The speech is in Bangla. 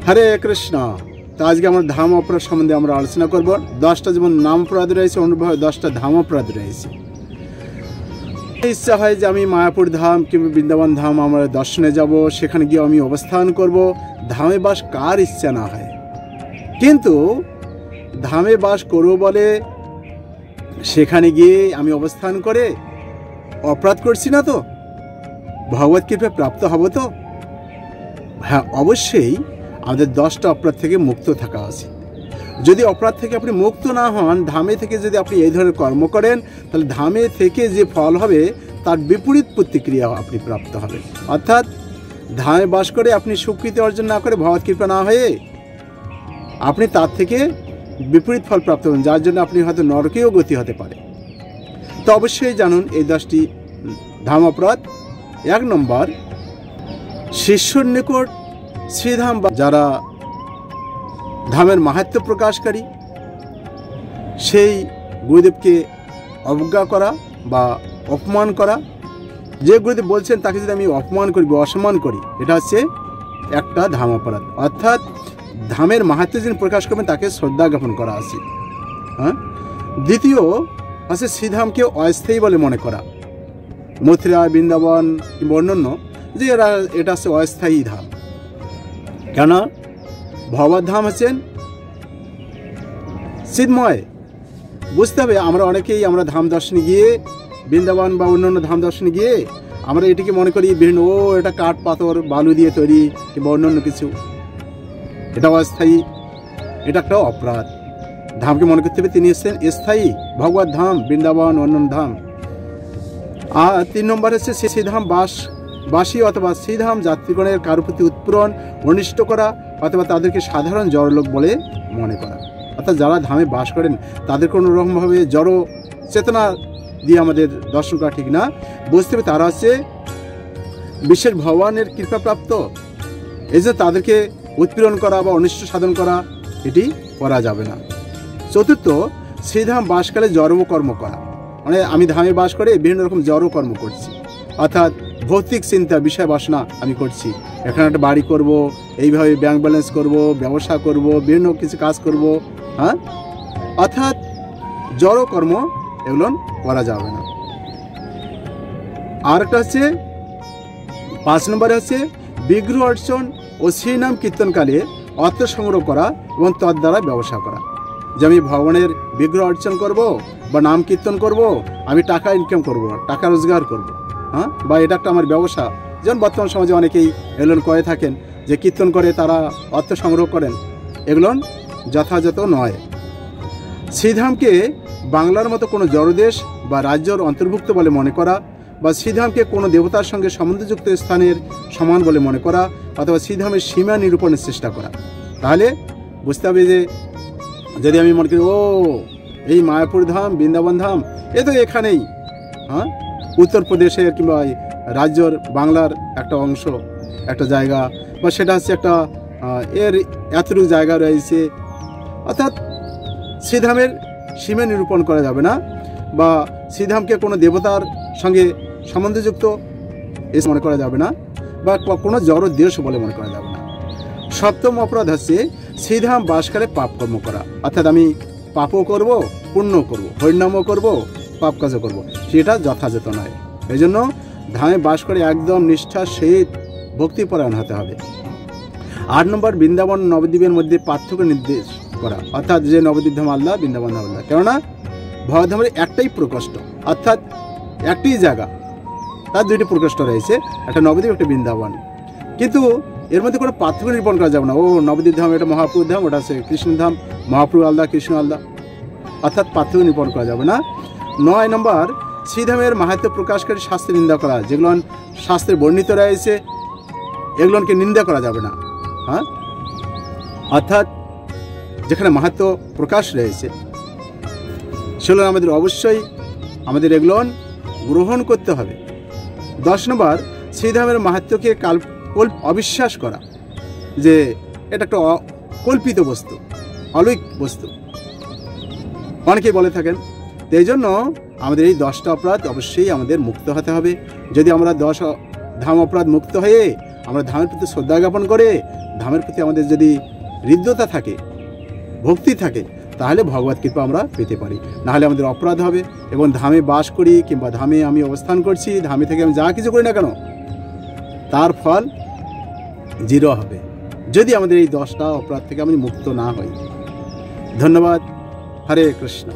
হরে কৃষ্ণ। তো আজকে আমরা ধাম অপরাধ সম্বন্ধে আমরা আলোচনা করব। 10টা যেমন নাম অপরাধ রয়েছে, অনুভাবে 10টা ধাম অপরাধ রয়েছে। ইচ্ছা হয় যে আমি মায়াপুর ধাম কিংবা বৃন্দাবন ধাম আমরা দর্শনে যাব, সেখানে গিয়ে আমি অবস্থান করব। ধামে বাস কার ইচ্ছা না হয়, কিন্তু ধামে বাস করব বলে সেখানে গিয়ে আমি অবস্থান করে অপরাধ করছি না তো? ভগবত কৃপায় প্রাপ্ত হব তো? হ্যাঁ, অবশ্যই আমাদের 10টা অপরাধ থেকে মুক্ত থাকা উচিত। যদি অপরাধ থেকে আপনি মুক্ত না হন, ধামে থেকে যদি আপনি এই ধরনের কর্ম করেন, তাহলে ধামে থেকে যে ফল হবে তার বিপরীত প্রতিক্রিয়া আপনি প্রাপ্ত হবে। অর্থাৎ ধামে বাস করে আপনি স্বীকৃতি অর্জন না করে, ভগবত কৃপা না হয়ে আপনি তার থেকে বিপরীত ফল প্রাপ্ত হবেন, যার জন্য আপনি হয়তো নরকেও গতি হতে পারে। তো অবশ্যই জানুন এই 10টি ধাম অপরাধ। 1 নম্বর, শিষ্যর নিকট শ্রীধাম যারা ধামের মাহাত্ম্য প্রকাশকারী, সেই গুরুদেবকে অবজ্ঞা করা বা অপমান করা। যে গুরুদেব বলছেন তাকে যদি আমি অপমান করি বা অসম্মান করি, এটা হচ্ছে একটা ধাম অপরাধ। অর্থাৎ ধামের মাহাত্ম্য যিনি প্রকাশ করবেন তাকে শ্রদ্ধা জ্ঞাপন করা উচিত। হ্যাঁ। দ্বিতীয় হচ্ছে শ্রীধামকে অস্থায়ী বলে মনে করা। মথুরা, বৃন্দাবন কিংবা অন্যান্য যে এটা হচ্ছে অস্থায়ী ধাম। কেন? ভগবত ধাম হচ্ছেন চিন্ময়। বুঝতে হবে, আমরা অনেকেই আমরা ধাম দর্শনে গিয়ে, বৃন্দাবন বা অন্যান্য ধাম দর্শনে গিয়ে আমরা এটিকে মনে করি বিভিন্ন এটা কাঠ পাথর বালু দিয়ে তৈরি কিংবা অন্যান্য কিছু, এটা অস্থায়ী। এটা একটা অপরাধ। ধামকে মনে করতে হবে তিনি এসছেন স্থায়ী, ভগবত ধাম, বৃন্দাবন, অন্যান্য ধাম। আর 3 নম্বর হচ্ছে শ্রীধাম বাসী অথবা শ্রীধাম যাত্রীগণের কারো প্রতি উৎপীড়ন, অনিষ্ট করা অথবা তাদেরকে সাধারণ জড়লোক বলে মনে করা। অর্থাৎ যারা ধামে বাস করেন তাদের কোনো রকমভাবে জড় চেতনা দিয়ে আমাদের দর্শন করা ঠিক না। বুঝতে হবে তারা হচ্ছে বিশেষ ভগবানের কৃপাপ্রাপ্ত, এই যে তাদেরকে উৎপীড়ন করা বা অনিষ্ট সাধন করা এটি করা যাবে না। চতুর্থ, শ্রীধাম বাসকালে জড়কর্ম করা। মানে আমি ধামে বাস করে বিভিন্ন রকম জড়কর্ম করছি, অর্থাৎ ভৌতিক চিন্তা, বিষয় বাসনা আমি করছি। এখানে একটা বাড়ি করব, এইভাবে ব্যাংক ব্যালেন্স করব, ব্যবসা করব, বিভিন্ন কিছু কাজ করব। হ্যাঁ, অর্থাৎ জড়কর্ম এগুলো করা যাবে না। আর একটা হচ্ছে 5 নম্বরে হচ্ছে বিগ্রহ অর্চন ও শ্রীনাম কীর্তনকালে অর্থ সংগ্রহ করা এবং তদ দ্বারা ব্যবসা করা। যে আমি ভগবানের বিগ্রহ অর্চন করব বা নাম কীর্তন করব, আমি টাকা ইনকাম করব, টাকা রোজগার করব। হ্যাঁ, বা এটা একটা আমার ব্যবসা। যেমন বর্তমান সমাজে অনেকেই এগুলো করে থাকেন, যে কীর্তন করে তারা অর্থ সংগ্রহ করেন, এগুলো যথাযথ নয়। শ্রীধামকে বাংলার মতো কোনো জড়দেশ বা রাজ্যর অন্তর্ভুক্ত বলে মনে করা, বা শ্রীধামকে কোনো দেবতার সঙ্গে সম্বন্ধযুক্ত স্থানের সমান বলে মনে করা, অথবা শ্রীধামের সীমা নিরূপণের চেষ্টা করা। তাহলে বুঝতে হবে যে যদি আমি মনে করি এই মায়াপুর ধাম, বৃন্দাবন ধাম এ তো এখানেই, হ্যাঁ, উত্তরপ্রদেশের কিংবা রাজ্যর বাংলার একটা অংশ, একটা জায়গা, বা সেটা হচ্ছে একটা এর এতটুকু জায়গা রয়েছে। অর্থাৎ শ্রীধামের সীমা নিরূপণ করা যাবে না, বা শ্রীধামকে কোনো দেবতার সঙ্গে সম্বন্ধযুক্ত এসে মনে করা যাবে না, বা কোনো জড় দেশ বলে মনে করা যাবে না। 7ম অপরাধ হচ্ছে শ্রীধাম বাসকালে পাপ কর্ম করা। অর্থাৎ আমি পাপও করব, পুণ্য করব, হরিনামও করব, পাপ কাজও করব, সেটা যথাযথ নয়। এই জন্য ধামে বাস করে একদম নিষ্ঠার সহিত ভক্তিপরায়ণ হতে হবে। 8 নম্বর, বৃন্দাবন নবদ্বীপের মধ্যে পার্থক্য নির্দেশ করা। অর্থাৎ যে নবদ্বীপ ধাম আলাদা, বৃন্দাবন ধাম আলাদা। কেননা ভগবদ্ধামের একটাই প্রকোষ্ঠ, অর্থাৎ একটি জায়গা, তার 2টি প্রকোষ্ঠ রয়েছে, একটা নবদ্বীপ, একটা বৃন্দাবন। কিন্তু এর মধ্যে কোনো পার্থক্য নিরূপণ করা যাবে না। নবদ্বীপ ধাম এটা মহাপ্রভুর ধাম, ওটা আছে কৃষ্ণ ধাম, মহাপ্রভু আলাদা, কৃষ্ণ আলাদা, অর্থাৎ পার্থক্য নিরূপণ করা যাবে না। 9 নম্বর, শ্রীধামের মাহাত্ম্য প্রকাশকারী শাস্ত্রে নিন্দা করা। যেগুলো শাস্ত্রে বর্ণিত রয়েছে এগুলোকে নিন্দা করা যাবে না। হ্যাঁ, অর্থাৎ যেখানে মাহাত্ম্য প্রকাশ রয়েছে সেগুলো আমাদের অবশ্যই এগুলো গ্রহণ করতে হবে। 10 নম্বর, শ্রীধামের মাহাত্ম্যকে অবিশ্বাস করা, যে এটা একটা কল্পিত বস্তু, অলৌকিক বস্তু, অনেকেই বলে থাকেন। তো এই জন্য আমাদের এই 10টা অপরাধ অবশ্যই আমাদের মুক্ত হতে হবে। যদি আমরা 10 ধাম অপরাধ মুক্ত হয়ে আমরা ধামের প্রতি শ্রদ্ধা জ্ঞাপন করে ধামের প্রতি আমাদের যদি হৃদ্যতা থাকে, ভক্তি থাকে, তাহলে ভগবত কৃপা আমরা পেতে পারি। নাহলে আমাদের অপরাধ হবে এবং ধামে বাস করি কিংবা ধামে আমি অবস্থান করছি, ধামে থেকে আমি যা কিছু করি না কেন তার ফল 0 হবে, যদি আমাদের এই 10টা অপরাধ থেকে আমি মুক্ত না হই। ধন্যবাদ। হরে কৃষ্ণ।